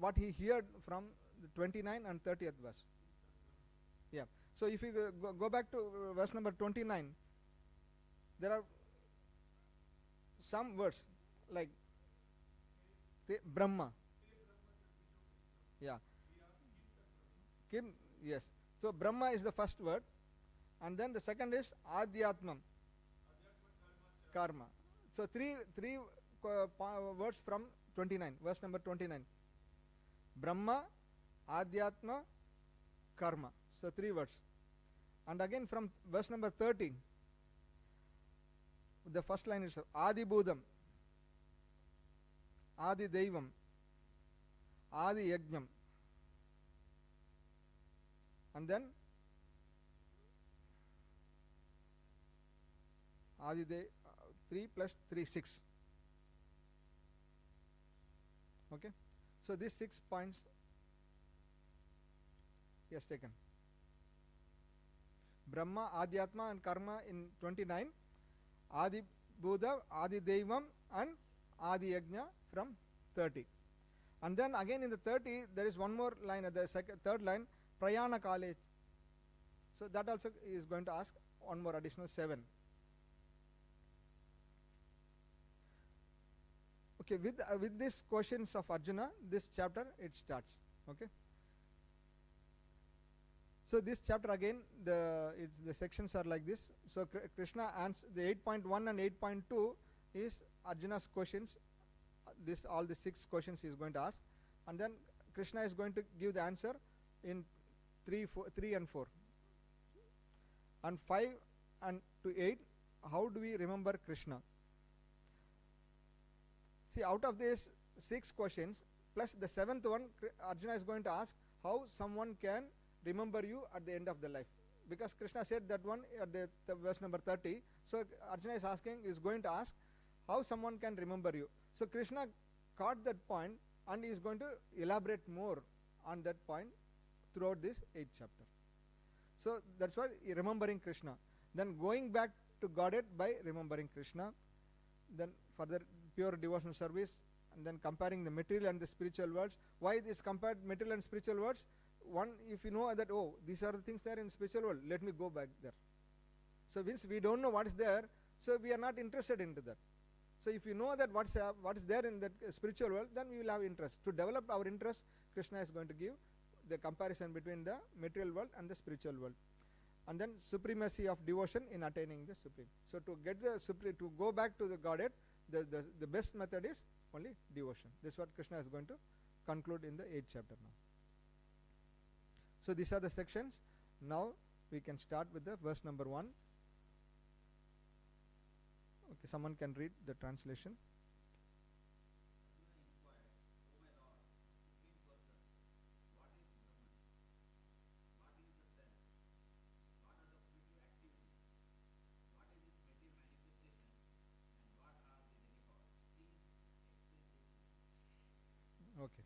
what he heard from the 29 and 30th verse. Yeah. So if you go back to verse number 29, there are some words like Brahma. Yeah. Kim, yes. So Brahma is the first word. And then the second is Adhyatmam. Karma. So three words from 29, verse number 29. Brahma, Adhyatma, Karma. So 3 words. And again from verse number 13, the first line is Adi Budham, Adi Devam, Adi Yajnam. And then Adi 3 plus 3, 6. Okay. So these 6 points he has taken. Brahma, Adhyatma and Karma in 29. Adi Buddha, Adi Devam and Adi Yajna from 30. And then again in the 30 there is one more line at the third line, Prayana Kale So that also is going to ask one more additional 7. Okay, with these questions of Arjuna, this chapter it starts. Okay. So this chapter again, the sections are like this. So Krishna answers the 8.1 and 8.2 is Arjuna's questions. All the 6 questions he is going to ask, and then Krishna is going to give the answer in 3 and 4, and 5 and to 8. How do we remember Krishna? See, out of these 6 questions plus the 7th one, Arjuna is going to ask how someone can remember you at the end of the life, because Krishna said that one at the verse number 30. So Arjuna is going to ask how someone can remember you. So Krishna caught that point and he is going to elaborate more on that point throughout this 8th chapter. So that's why remembering Krishna, then going back to Godhead by remembering Krishna, then further pure devotional service, and then comparing the material and the spiritual worlds. Why this compared material and spiritual worlds? One, if you know that, oh, these are the things there in spiritual world, let me go back there. So since we don't know what is there, so we are not interested into that. So if you know that what is there in that spiritual world, then we will have interest. To develop our interest, Krishna is going to give the comparison between the material world and the spiritual world. And then supremacy of devotion in attaining the supreme. So to get the supreme, to go back to the Godhead, the best method is only devotion. This is what Krishna is going to conclude in the 8th chapter now. So these are the sections. Now we can start with the verse number 1. Okay, someone can read the translation. Okay.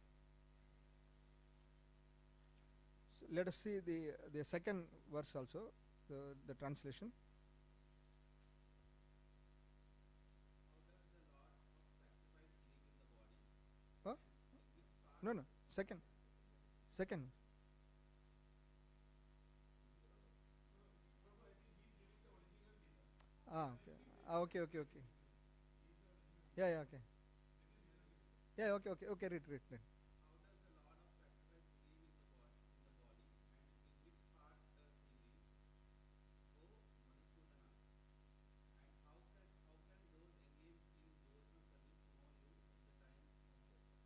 So let us see the second verse also, the translation. Huh? No, second. Okay. Okay. Yeah, okay. Yeah, okay, read.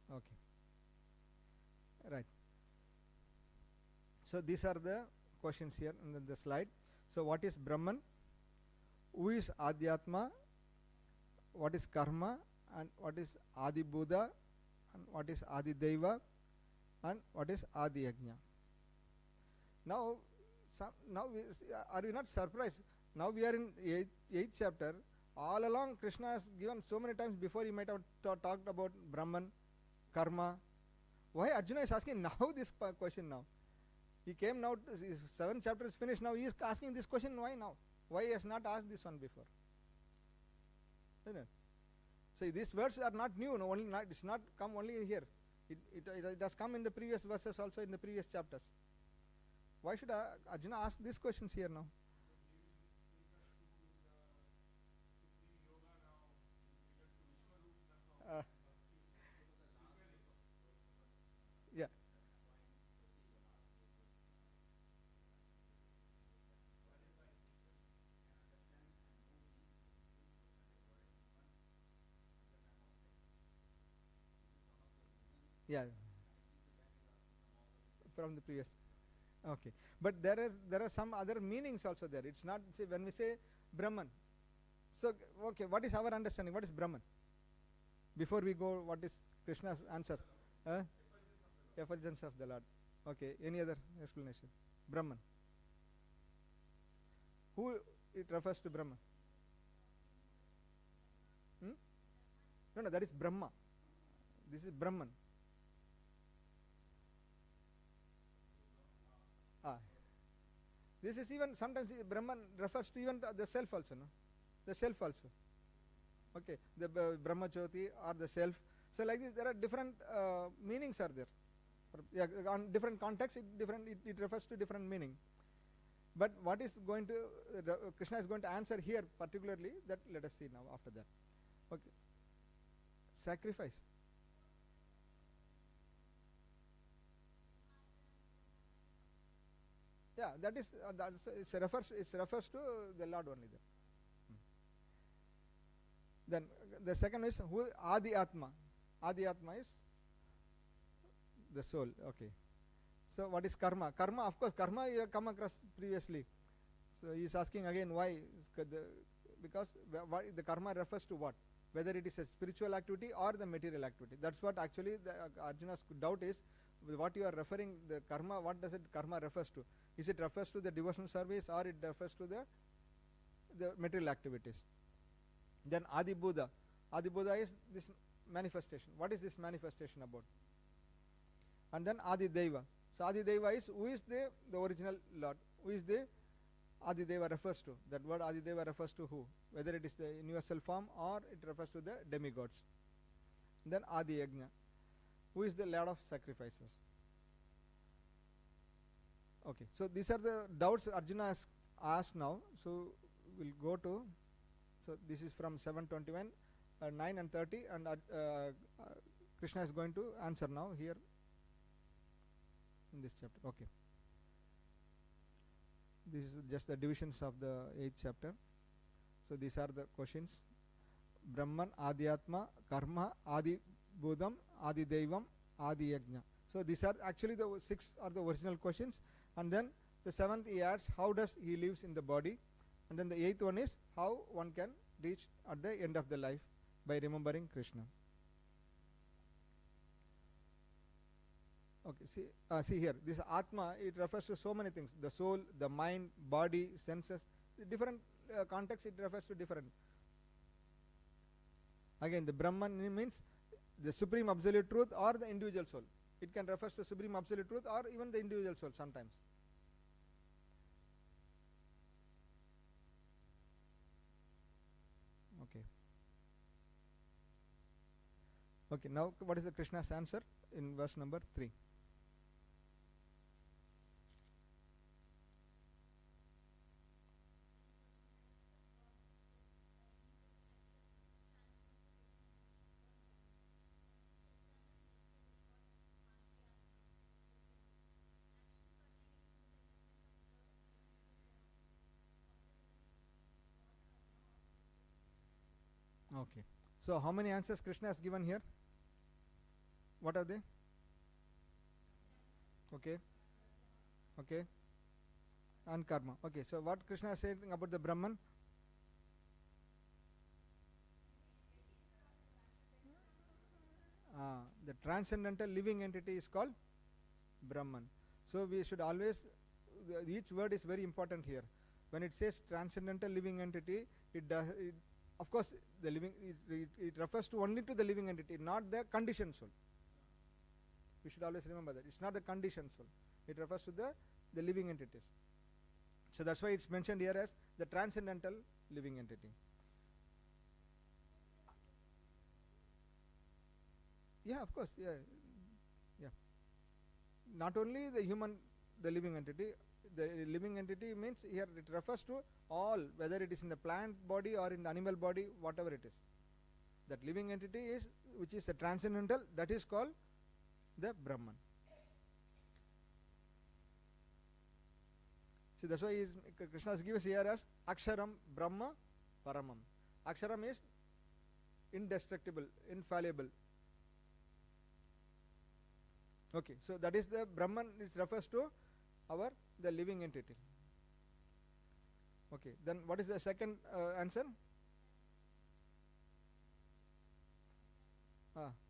Okay. Right. So these are the questions here in the slide. So what is Brahman? Who is Adhyatma? What is Karma? And what is Adi Buddha? And what is Adi Deva? And what is Adi Yajna? Now are you not surprised? Now we are in 8th chapter. All along Krishna has given so many times before, he might have talked about Brahman, Karma. Why Arjuna is asking now this question now? He came now, his 7th chapter is finished, now he is asking this question. Why now? Why he has not asked this one before? Isn't it? So these words are not new, it's not come only here. It has come in the previous verses also, in the previous chapters. Why should Arjuna ask these questions here now? Yeah. Yeah. From the previous. Okay. But there are some other meanings also there. It's not, see, when we say Brahman. So, okay, what is our understanding? What is Brahman? Before we go, what is Krishna's answer? Effulgence of the Lord. Okay, any other explanation? Brahman. Who it refers to Brahman? No, that is Brahma. This is Brahman. This is even, sometimes Brahman refers to even the self also, no? The self also. Okay, the Brahma Jyoti or the self. So like this, there are different meanings are there. Yeah, on different contexts, it refers to different meaning. But what is going to Krishna is going to answer here particularly, that let us see now after that. Okay. Sacrifice. Yeah, that is it refers to the Lord only there. Then the second is who Adi Atma. Adi Atma is the soul. Okay. So what is karma? Karma, of course, karma you have come across previously. So he is asking again why. Because the karma refers to what? Whether it is a spiritual activity or the material activity. That's what actually Arjuna's doubt is. What you are referring, the karma, what does it karma refers to? Is it refers to the devotional service or it refers to the material activities? Then Adi Buddha. Adi Buddha is this manifestation. What is this manifestation about? And then Adi Deva. So Adi Deva is who is the original Lord? Who is the Adi Deva refers to? That word Adi Deva refers to who? Whether it is the universal form or it refers to the demigods. Then Adi Yajna. Who is the Lord of sacrifices? Okay, so these are the doubts Arjuna has asked now. So we'll go to, so this is from 7:21, 9 and 30, and Krishna is going to answer now here in this chapter. Okay, this is just the divisions of the 8th chapter. So these are the questions: Brahman, Adhyatma, Karma, Adi Budham, Adi Devam, Adi Yajna. So these are actually the 6 are the original questions, and then the 7th he adds how does he lives in the body, and then the 8th one is how one can reach at the end of the life by remembering Krishna. Okay, see here, this Atma, it refers to so many things: the soul, the mind, body, senses. The different context it refers to different. Again, the Brahman means the supreme absolute truth or the individual soul. It can refer to supreme absolute truth or even the individual soul sometimes. Okay. Okay, now what is the Krishna's answer in verse number 3? Okay. So how many answers Krishna has given here? What are they? Okay. Okay. And karma. Okay. So what Krishna is saying about the Brahman? The transcendental living entity is called Brahman. So we should always, each word is very important here. When it says transcendental living entity, of course, the living it refers to only to the living entity, not the conditioned soul. We should always remember that it's not the conditioned soul. It refers to the living entities. So that's why it's mentioned here as the transcendental living entity. Yeah, of course. Yeah. Not only the human, the living entity. The living entity means here it refers to all, whether it is in the plant body or in the animal body, whatever it is. That living entity is, which is a transcendental, that is called the Brahman. See, that's why Krishna has given us here as Aksharam Brahma Paramam. Aksharam is indestructible, infallible. Okay, so that is the Brahman, it refers to the living entity. Okay, then what is the second answer?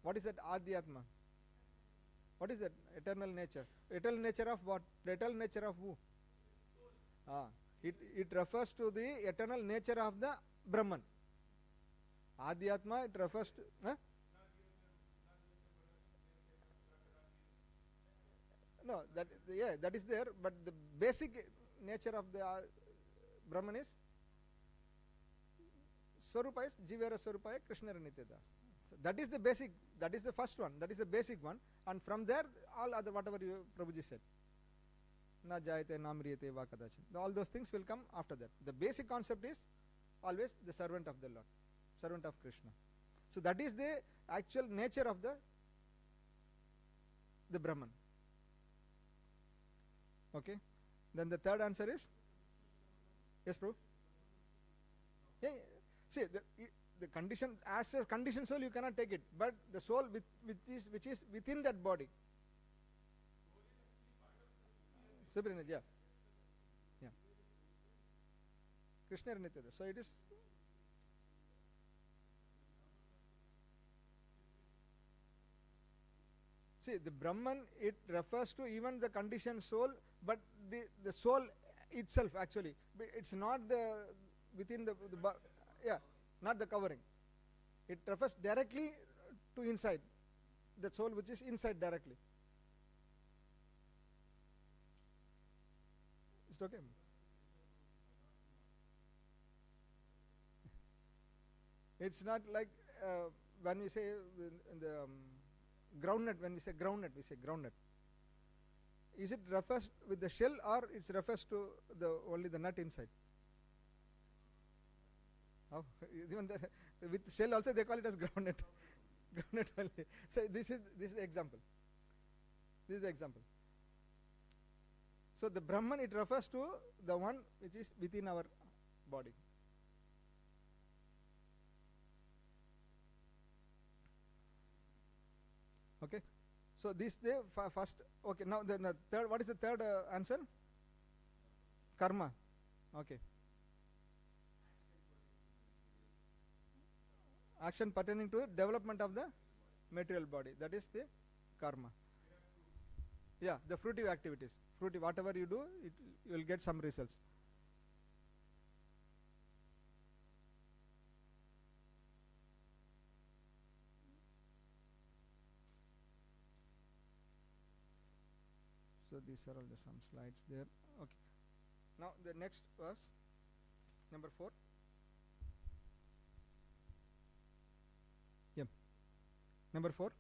What is that Adhyatma? What is that eternal nature? Eternal nature of what? The eternal nature of who? It refers to the eternal nature of the Brahman. Adhyatma, it refers to no, that is there, but the basic nature of the Brahman is Swarupa is Jivera Swarupaya Krishnara Nityadas. So that is the basic, that is the first one, that is the basic one, and from there all other whatever Prabhuji said. na jayate na mriyate va kadachin. All those things will come after that. The basic concept is always the servant of the Lord, servant of Krishna. So that is the actual nature of the Brahman. Okay. Then the third answer is, yes, Prabhu. Yeah, yeah. See, the condition, as a conditioned soul you cannot take it, but the soul which is within that body. Super energy, yeah. Yeah. Krishna Nityada. So it is. See, the Brahman, it refers to even the conditioned soul, but the soul itself actually. It's not the within the yeah, not the covering. It refers directly to inside, the soul which is inside directly. Is it okay? It's not like when we say in the groundnut, when we say groundnut. Is it refers with the shell or it refers to the only the nut inside? How? Even with shell also they call it as groundnut. Groundnut only. So this is the example. This is the example. So the Brahman, it refers to the one which is within our body. Okay. So this the first. Okay. Now the third. What is the third answer? Karma. Okay. Action pertaining to development of the material body. That is the karma. Yeah, the fruitive activities. Fruitive, whatever you do, you will get some results. So these are all some slides there. Okay. Now the next verse, number 4. Yeah. Number 4.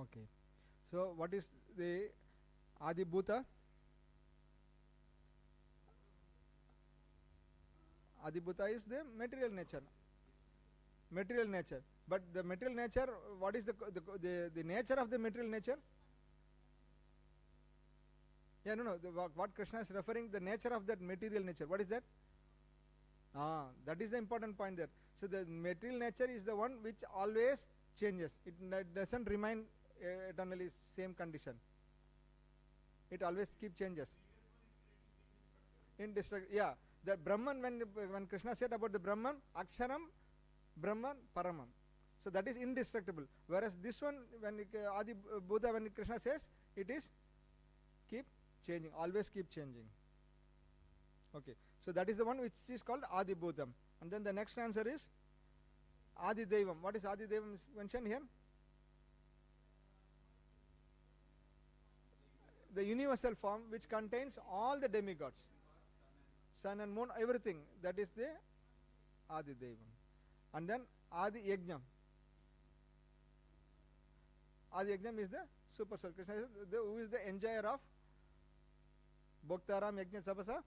Okay. So what is the Adi Bhuta? Adi Bhuta is the material nature. Material nature. But the material nature, what is the nature of the material nature? Yeah, no. What Krishna is referring, the nature of that material nature. What is that? That is the important point there. So the material nature is the one which always changes. It doesn't remain eternally same condition. It always keep changes. Yeah, the Brahman, when Krishna said about the Brahman, Aksharam, Brahman, Paramam. So that is indestructible. Whereas this one, when Adi Buddha, when Krishna says, it is keep changing, always keep changing. Okay, so that is the one which is called Adi Bhutam. And then the next answer is Adi Devam. What is Adi Devam mentioned here? The universal form which contains all the demigods, sun and moon, everything. That is the Adi Devam. And then Adi Yajnam. Adi Yajnam is the super soul. Krishna is who is the enjoyer of Bhaktaram Yajna Sabasa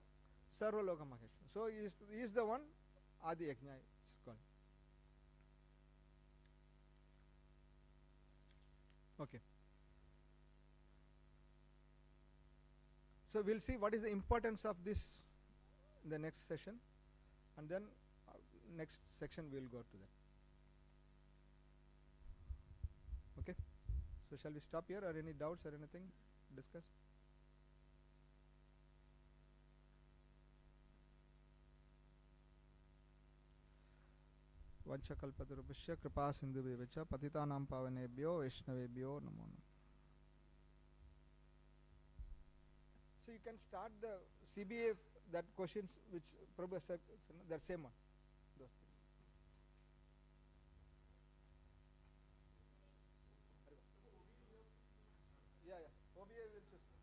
Sarva Loka Maheshwara. So he is the one Adi Yajna is called. Okay. So we'll see what is the importance of this in the next session, and then next section we'll go to that. Okay. So shall we stop here, or any doubts or anything to discuss? Vanchakalpatarubhashya kripa sindhubhyevacha patitanam pavanebhyo vaishnavebhyo namo namo. So you can start the CBA, that questions which Prabhu said, that same one. Those things. Yeah, yeah. OBA will choose.